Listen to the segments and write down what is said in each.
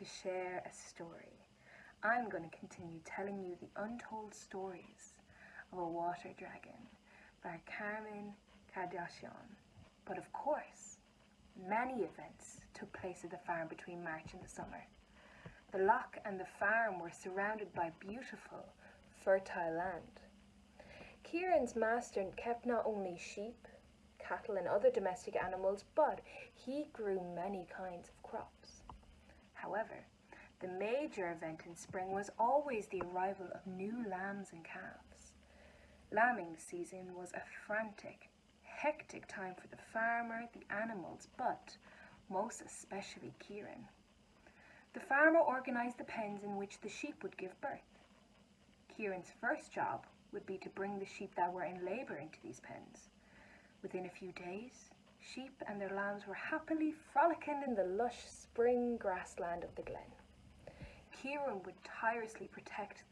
to share a story. I'm going to continue telling you the untold stories of a water dragon by Carmen Kardashian. But of course, many events took place at the farm between March and the summer. The loch and the farm were surrounded by beautiful, fertile land. Kieran's master kept not only sheep, cattle and other domestic animals, but he grew many kinds of crops. However, the major event in spring was always the arrival of new lambs and calves. Lambing season was a frantic, hectic time for the farmer, the animals, but most especially Kieran. The farmer organised the pens in which the sheep would give birth. Kieran's first job would be to bring the sheep that were in labour into these pens. Within a few days, sheep and their lambs were happily frolicking in the lush spring grassland of the glen. Kieran would tirelessly protect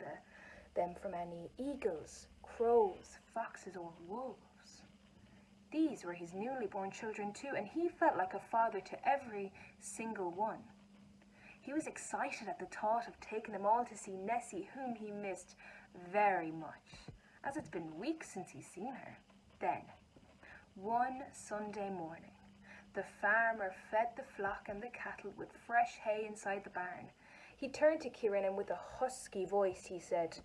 them from any eagles, crows, foxes or wolves. These were his newly born children too, and he felt like a father to every single one. He was excited at the thought of taking them all to see Nessie, whom he missed very much, as it's been weeks since he's seen her. Then, one Sunday morning, the farmer fed the flock and the cattle with fresh hay inside the barn. He turned to Kieran and with a husky voice he said,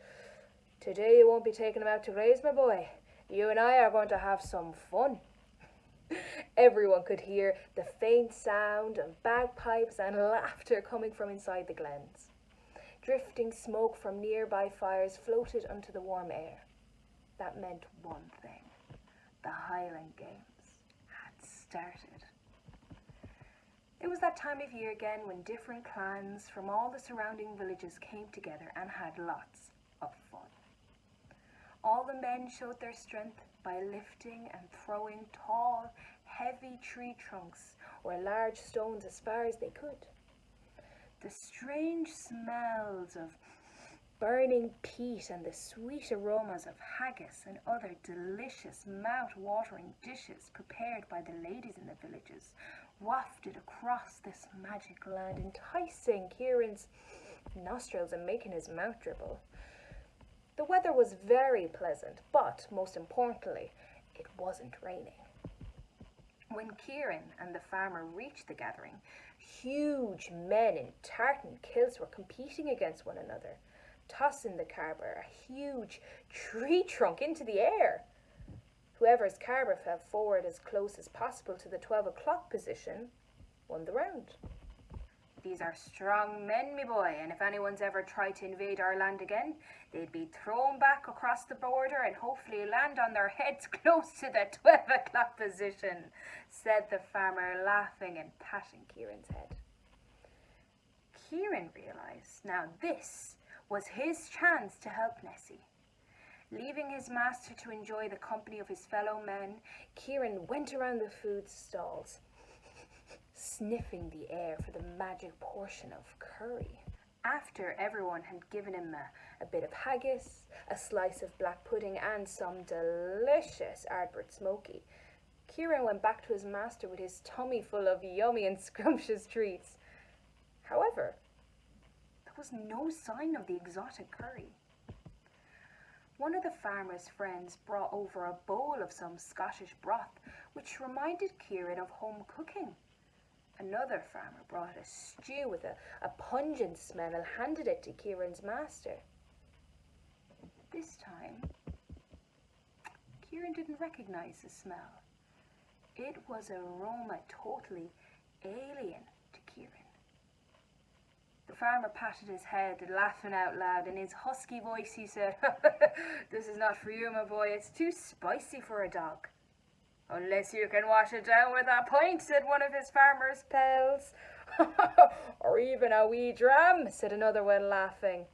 "Today you won't be taking them out to graze, my boy. You and I are going to have some fun." Everyone could hear the faint sound of bagpipes and laughter coming from inside the glens. Drifting smoke from nearby fires floated onto the warm air. That meant one thing. The Highland Games had started. It was that time of year again when different clans from all the surrounding villages came together and had lots of fun. All the men showed their strength by lifting and throwing tall, heavy tree trunks or large stones as far as they could. The strange smells of burning peat and the sweet aromas of haggis and other delicious mouth-watering dishes prepared by the ladies in the villages wafted across this magic land, enticing Kieran's nostrils and making his mouth dribble. The weather was very pleasant, but most importantly, it wasn't raining. When Kieran and the farmer reached the gathering, huge men in tartan kilts were competing against one another, tossing the carver, a huge tree trunk, into the air. Whoever's carver fell forward as close as possible to the 12 o'clock position won the round. These are strong men, me boy, and if anyone's ever tried to invade our land again, they'd be thrown back across the border and hopefully land on their heads close to the 12 o'clock position, said the farmer, laughing and patting Kieran's head. Kieran realised now this was his chance to help Nessie. Leaving his master to enjoy the company of his fellow men, Kieran went around the food stalls, sniffing the air for the magic portion of curry. After everyone had given him a bit of haggis, a slice of black pudding and some delicious Ardbert smoky, Kieran went back to his master with his tummy full of yummy and scrumptious treats. However, there was no sign of the exotic curry. One of the farmer's friends brought over a bowl of some Scottish broth, which reminded Kieran of home cooking. Another farmer brought a stew with a pungent smell and handed it to Kieran's master. This time, Kieran didn't recognize the smell. It was an aroma totally alien to Kieran. The farmer patted his head, laughing out loud. In his husky voice he said, "This is not for you, my boy. It's too spicy for a dog." "Unless you can wash it down with a pint," said one of his farmer's pals. "Or even a wee dram," said another one, laughing.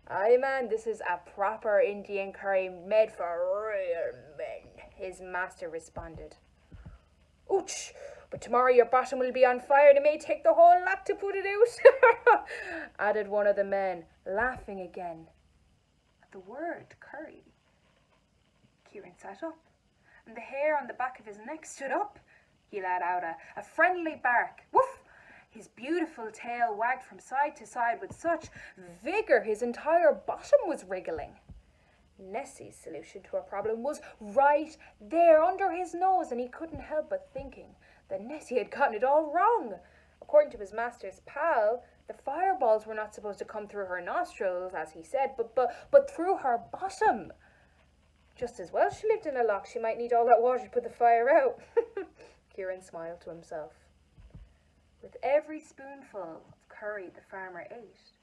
"Aye, man, this is a proper Indian curry made for real men," his master responded. "Ouch! But tomorrow your bottom will be on fire and it may take the whole lot to put it out," added one of the men, laughing again. At the word curry, Kieran sat up, and the hair on the back of his neck stood up. He let out a friendly bark. Woof! His beautiful tail wagged from side to side with such vigour his entire bottom was wriggling. Nessie's solution to her problem was right there under his nose, and he couldn't help but thinking that Nessie had gotten it all wrong. According to his master's pal, the fireballs were not supposed to come through her nostrils, as he said, but through her bottom. Just as well she lived in a loch. She might need all that water to put the fire out. Kieran smiled to himself. With every spoonful of curry the farmer ate,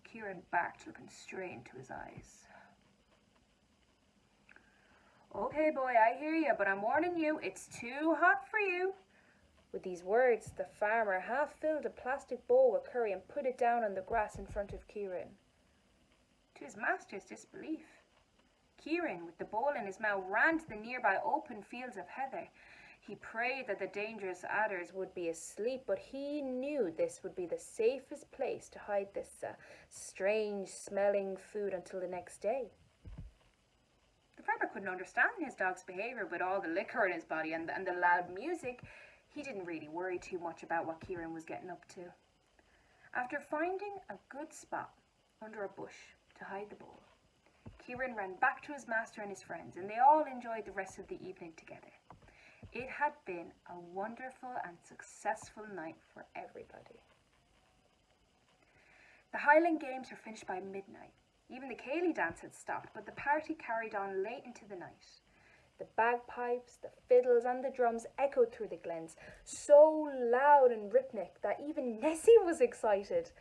Kieran barked, looking straight into his eyes. Okay, boy, I hear you, but I'm warning you, it's too hot for you. With these words, the farmer half filled a plastic bowl with curry and put it down on the grass in front of Kieran. To his master's disbelief, Kieran, with the bowl in his mouth, ran to the nearby open fields of heather. He prayed that the dangerous adders would be asleep, but he knew this would be the safest place to hide this strange-smelling food until the next day. The farmer couldn't understand his dog's behaviour, with all the liquor in his body and the loud music. He didn't really worry too much about what Kieran was getting up to. After finding a good spot under a bush to hide the bowl, Kieran ran back to his master and his friends, and they all enjoyed the rest of the evening together. It had been a wonderful and successful night for everybody. The Highland Games were finished by midnight. Even the Ceilidh dance had stopped, but the party carried on late into the night. The bagpipes, the fiddles and the drums echoed through the glens, so loud and rhythmic that even Nessie was excited.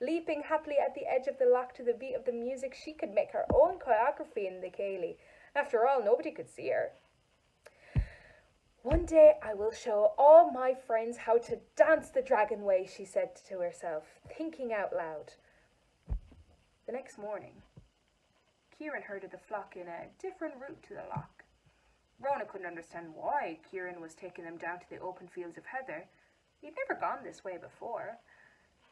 Leaping happily at the edge of the loch to the beat of the music, she could make her own choreography in the Ceilidh. After all, nobody could see her. One day I will show all my friends how to dance the dragon way, she said to herself, thinking out loud. The next morning, Kieran herded the flock in a different route to the loch. Rona couldn't understand why Kieran was taking them down to the open fields of heather. He'd never gone this way before.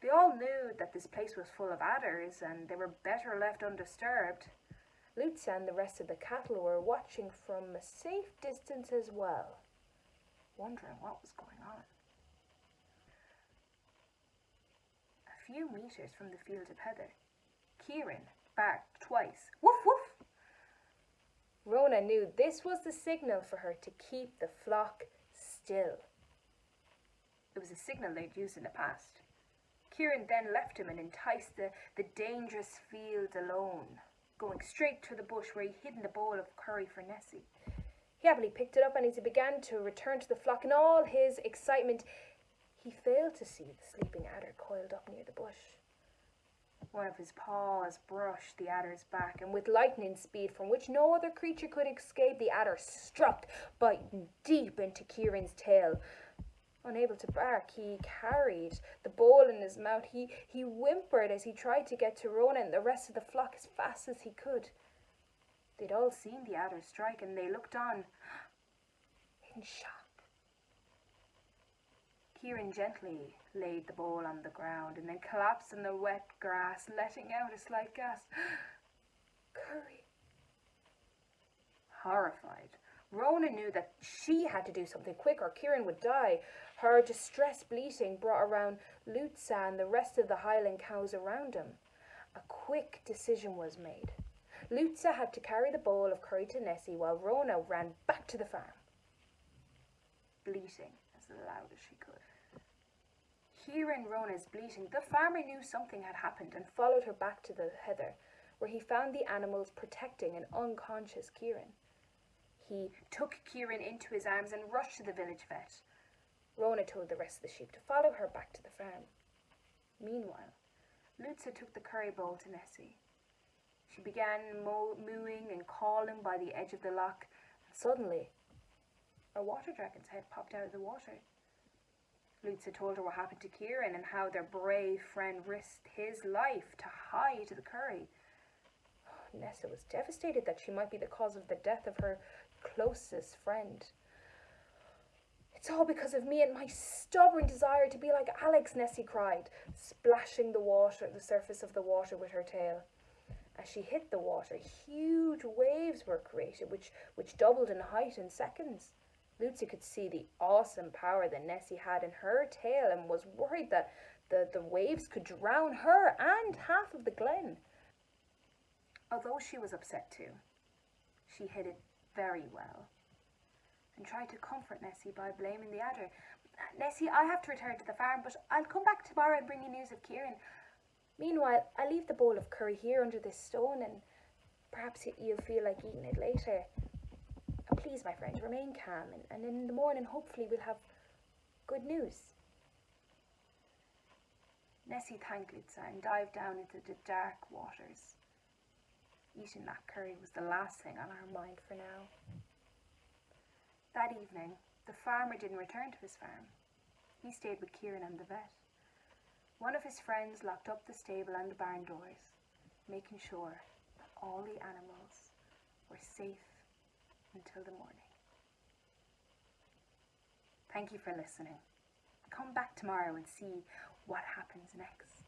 They all knew that this place was full of adders, and they were better left undisturbed. Lutza and the rest of the cattle were watching from a safe distance as well, wondering what was going on. A few meters from the field of heather, Kieran barked twice. Woof, woof! Rona knew this was the signal for her to keep the flock still. It was a signal they'd used in the past. Kieran then left him and enticed the dangerous field alone, going straight to the bush where he hid the bowl of curry for Nessie. He happily picked it up, and as he began to return to the flock in all his excitement, he failed to see the sleeping adder coiled up near the bush. One of his paws brushed the adder's back, and with lightning speed from which no other creature could escape, the adder struck, biting deep into Kieran's tail. Unable to bark, he carried the bowl in his mouth. He whimpered as he tried to get to Rona and the rest of the flock as fast as he could. They'd all seen the adder strike, and they looked on in shock. Kieran gently laid the bowl on the ground and then collapsed in the wet grass, letting out a slight gasp. Curry. Horrified, Rona knew that she had to do something quick or Kieran would die. Her distressed bleating brought around Lutza and the rest of the Highland cows around him. A quick decision was made. Lutza had to carry the bowl of curry to Nessie while Rona ran back to the farm, bleating as loud as she could. Hearing Rona's bleating, the farmer knew something had happened and followed her back to the heather, where he found the animals protecting an unconscious Kieran. He took Kieran into his arms and rushed to the village vet. Rona told the rest of the sheep to follow her back to the farm. Meanwhile, Lutza took the curry bowl to Nessie. She began mooing and calling by the edge of the loch, and suddenly a water dragon's head popped out of the water. Lutza told her what happened to Kieran and how their brave friend risked his life to hide the curry. Nessa was devastated that she might be the cause of the death of her closest friend. It's all because of me and my stubborn desire to be like Alex, Nessie cried, splashing the surface of the water with her tail. As she hit the water, huge waves were created, which doubled in height in seconds. Lucy could see the awesome power that Nessie had in her tail and was worried that the waves could drown her and half of the glen. Although she was upset too, she hid it very well and tried to comfort Nessie by blaming the adder. Nessie, I have to return to the farm, but I'll come back tomorrow and bring you news of Kieran. Meanwhile, I'll leave the bowl of curry here under this stone and perhaps you'll feel like eating it later. Please, my friend, remain calm and in the morning hopefully we'll have good news. Nessie thanked Lutza and dived down into the dark waters. Eating that curry was the last thing on her mind for now. That evening, the farmer didn't return to his farm. He stayed with Kieran and the vet. One of his friends locked up the stable and the barn doors, making sure that all the animals were safe until the morning. Thank you for listening. Come back tomorrow and see what happens next.